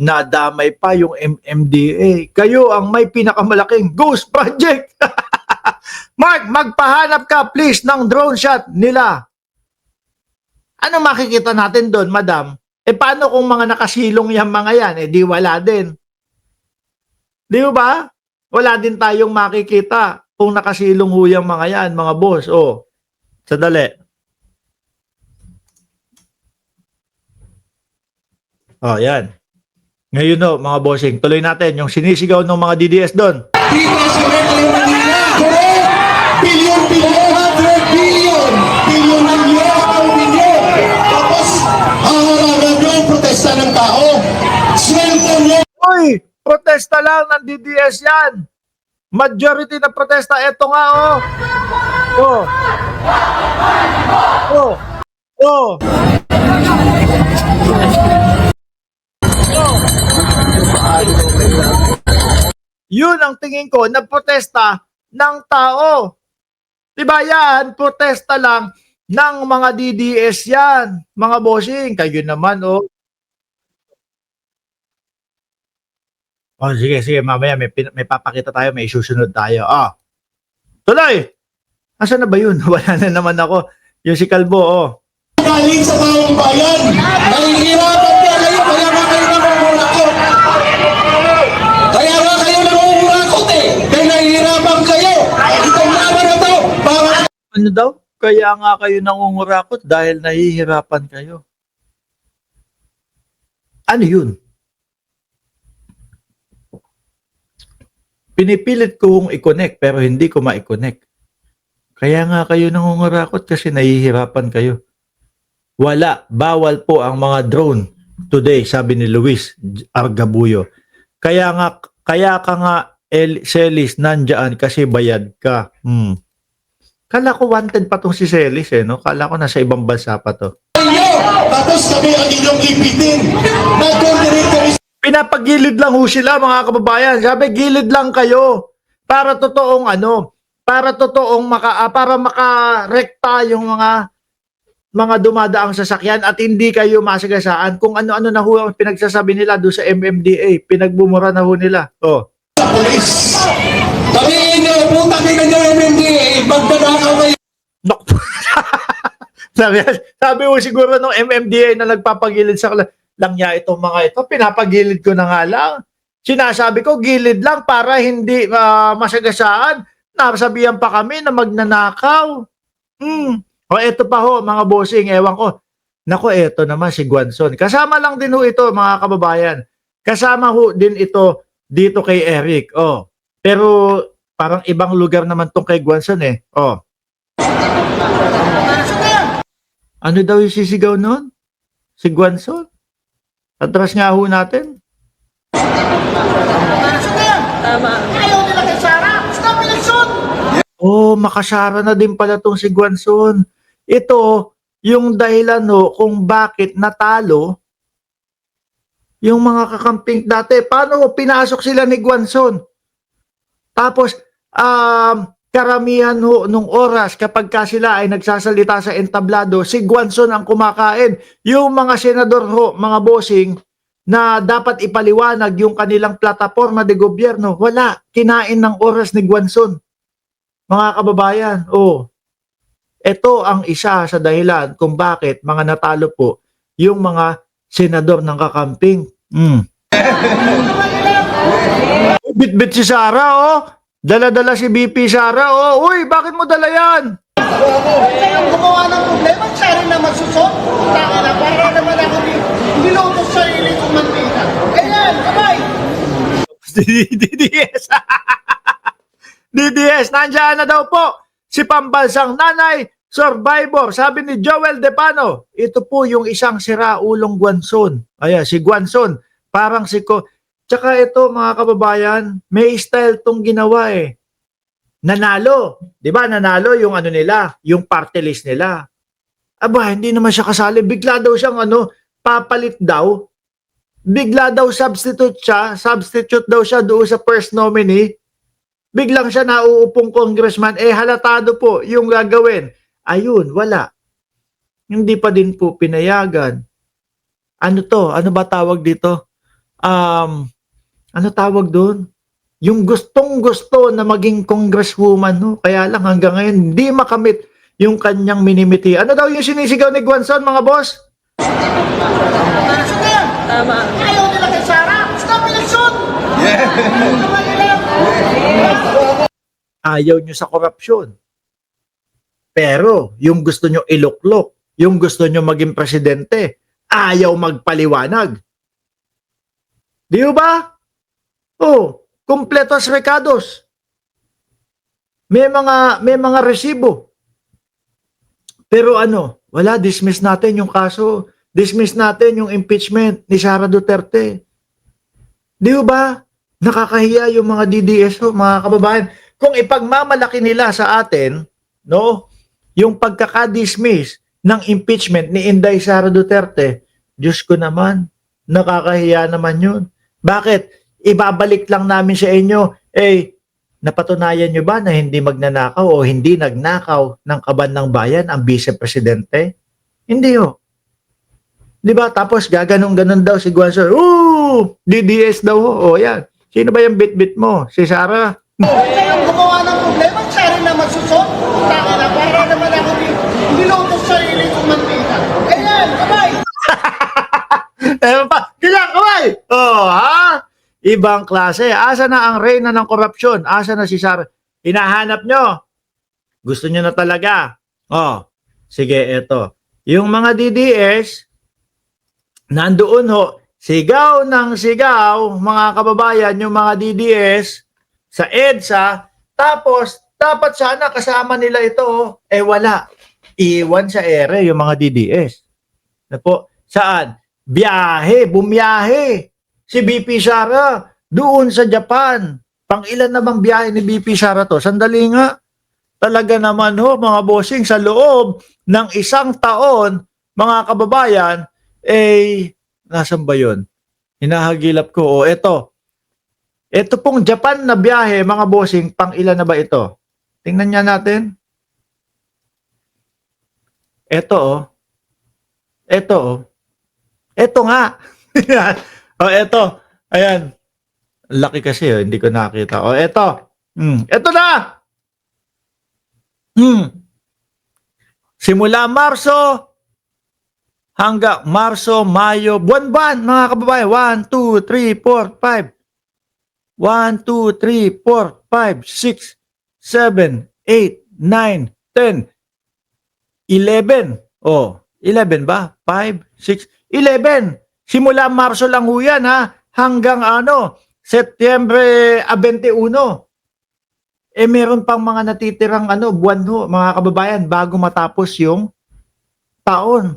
nadamay pa yung MMDA. Kayo ang may pinakamalaking ghost project. Mark, magpahanap ka please ng drone shot nila. Ano makikita natin doon, madam? Paano kung mga nakasilong yung mga yan? Di wala din. Di ba? Wala din tayong makikita kung nakasilong ho yung mga yan, mga boss. Sadali. Yan. Ngayon mga bossing, tuloy natin yung sinisigaw ng mga DDS doon. Billion, 100 billion. Billion ang billion. Tapos, haharangan nyo ang protesta ng tao. Sweldo nyo. Uy, protesta lang ng DDS yan. Majority na protesta. Eto nga, Yun ang tingin ko na protesta ng tao. Diba yan? Protesta lang ng mga DDS yan. Mga bossing, kayo naman, sige, mamaya may papakita tayo, may isusunod tayo. Tuloy! Asan na ba yun? Wala na naman ako. Yung si Kalbo, Galing sa taong bayan. Nahihirapan niya kayo. Kaya nga kayo nangungurakot. Kaya nga kayo nangungurakot Kaya nahihirapan kayo. Itong laban na to. Ano daw? Kaya nga kayo nangungurakot dahil nahihirapan kayo. Ano yun? Pinipilit kong i-connect pero hindi ko ma-connect. Kaya nga kayo nangungurakot kasi nahihirapan kayo. Wala, bawal po ang mga drone today, sabi ni Luis Argabuyo. Kaya ka nga Celis nandyan kasi bayad ka. Kala ko wanted pa tong si Celis no? Kala ko nasa ibang bansa pa to. Tapos kami ang inyong ipitin. Nag-coordinate kami. Pinapagilid lang ho sila mga kababayan. Sabi gilid lang kayo para totoong para makarekta yung mga dumadaang sasakyan at hindi kayo masagasaan kung ano-ano na ho ang pinagsasabi nila doon sa MMDA. Pinagbumura na ho nila. Sa polis. Sabihin nyo, puta kayo ng MMDA, magdanakaw kayo. sabi mo siguro ng MMDA na nagpapagilid sa lang niya itong mga ito, pinapagilid ko na nga lang. Sinasabi ko, gilid lang para hindi masagasaan. Nasabihan pa kami na magnanakaw. Eto pa ho, mga bossing, ewan ko. Nako, eto naman si Guanzon. Kasama lang din ho ito, mga kababayan. Kasama ho din ito dito kay Eric. Pero parang ibang lugar naman tong kay Guanzon Ano daw yung sisigaw nun? Si Guanzon? Atras nga ho natin. Tama. Ayaw nila kay Sarah. Stop election! Makasara na din pala tong si Guanzon. Ito, yung dahilan kung bakit natalo yung mga kakamping dati. Paano pinasok sila ni Guanzon? Tapos, karamihan nung oras kapag sila ay nagsasalita sa entablado, si Guanzon ang kumakain. Yung mga senador mga bossing, na dapat ipaliwanag yung kanilang plataforma de gobyerno, wala. Kinain ng oras ni Guanzon. Mga kababayan, ito ang isa sa dahilan kung bakit mga natalo po yung mga senador ng kakamping. Bit-bit si Sara, Dala-dala si BP Sara, Uy, bakit mo dala yan? Kayong gumawa ng problema, siya rin naman susot. Taka na, para naman ako nilotos sa sarili kong mantika. Ayan, kamay! DDS, nandiyan na daw po si pambansang nanay, survivor. Sabi ni Joel Depano, ito po yung isang siraulong Guanzon. Ayan, si Guanzon, parang Tsaka ito mga kababayan, may style tong ginawa Nanalo. Di ba? Nanalo yung nila, yung party list nila. Aba, hindi naman siya kasali. Bigla daw siyang papalit daw. Bigla daw substitute daw siya doon sa first nominee. Biglang siya nauupong congressman. Halatado po yung gagawin. Ayun, wala. Hindi pa din po pinayagan. Ano to? Ano ba tawag dito? ano tawag doon? Yung gustong-gusto na maging congresswoman, no? Kaya lang hanggang ngayon, hindi makamit yung kanyang minimiti. Ano daw yung sinisigaw ni Guanzon, mga boss? Election na yan. Tama. Ayaw nila kay Sara. Stop election! Ano naman nila? Ayaw nyo sa korupsyon. Pero, yung gusto nyo iluklok, yung gusto nyo maging presidente, ayaw magpaliwanag. Di ba? Oh, kumpletos recados. May mga resibo. Pero ano, wala, dismiss natin yung kaso. Dismiss natin yung impeachment ni Sara Duterte. Di ba? Nakakahiya yung mga DDS, mga kababayan. Kung ipagmamalaki nila sa atin, no, yung pagkaka-dismiss ng impeachment ni Inday Sara Duterte, Diyos ko naman, nakakahiya naman yun. Bakit? Ibabalik lang namin sa inyo, napatunayan nyo ba na hindi magnanakaw o hindi nagnakaw ng kaban ng bayan ang vice-presidente? Hindi ho. Di ba? Tapos gaganong-ganon daw si Guanzon. DDS daw ho. O yan. Sino ba yung bit-bit mo? Si Sara? Kayong gumawa ng problema, siya rin na magsusot. Taka na, para naman ako nilotos sa sarili kong mantika. Ayan, kamay! Kailang kamay! Oh, ha? Ibang klase. Asa na ang reyna ng korupsyon? Asa na si Sara? Hinahanap nyo. Gusto nyo na talaga. Oh, sige, eto. Yung mga DDS, nandoon ho, sigaw ng sigaw, mga kababayan, yung mga DDS sa EDSA, tapos dapat sana kasama nila ito, wala. Iwan sa ere yung mga DDS. Na po, saan? Biyahe, bumiyahe. Si BP Sara, doon sa Japan. Pang-ilan na bang biyahe ni BP Sara to? Sandali nga. Talaga naman ho, mga bossing, sa loob ng 1 taon, mga kababayan, nasan ba yun? Hinahagilap ko. Eto. Ito pong Japan na biyahe, mga bossing, pang-ilan na ba ito? Tingnan niya natin. Ito. Ito nga. Ito. Ayan. Laki kasi, hindi ko nakita. Ito. Ito na. Simula Marso hanggang Marso, Mayo, buwan-buwan, mga kababayan. 1, 2, 3, 4, 5. 1, 2, 3, 4, 5, 6, 7, 8, 9, 10, 11. 11 ba? 5, 6, 11. Simula Marso lang ho yan, ha? Hanggang Setyembre 21. Meron pang mga natitirang buwan ho, mga kababayan, bago matapos yung taon.